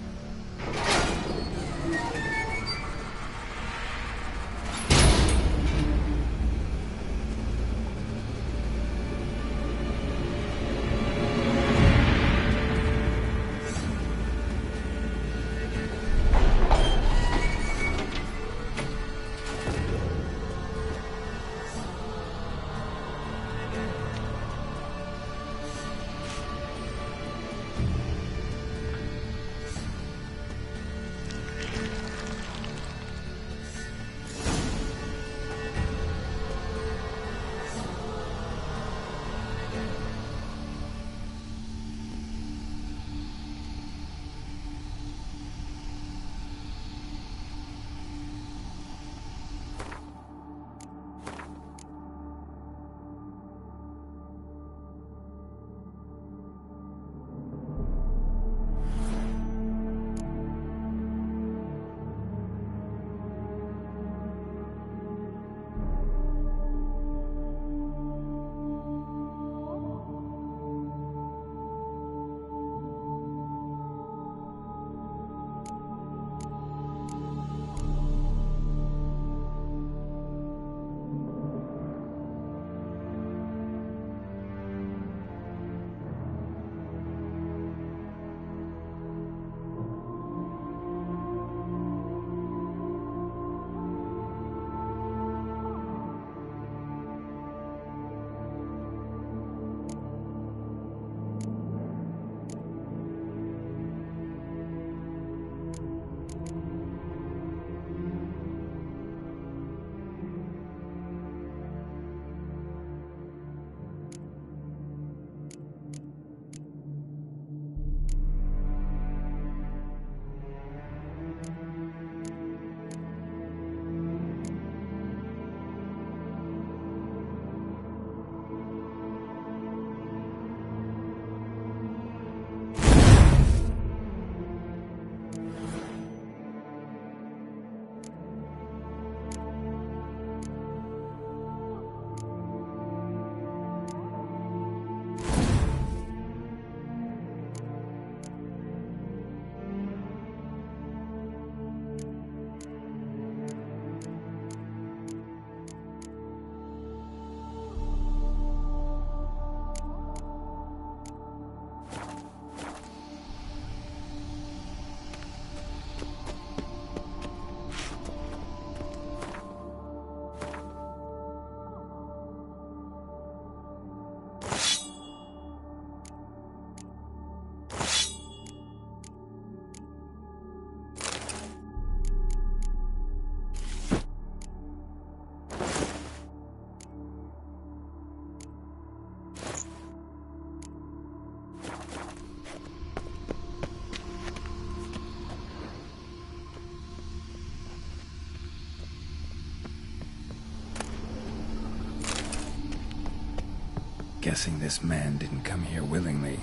Guessing this man didn't come here willingly.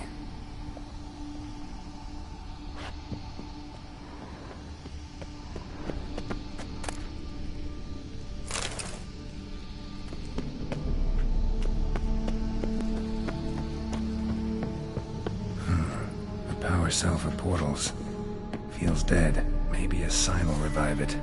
A power cell for portals. Feels dead. Maybe a sign will revive it.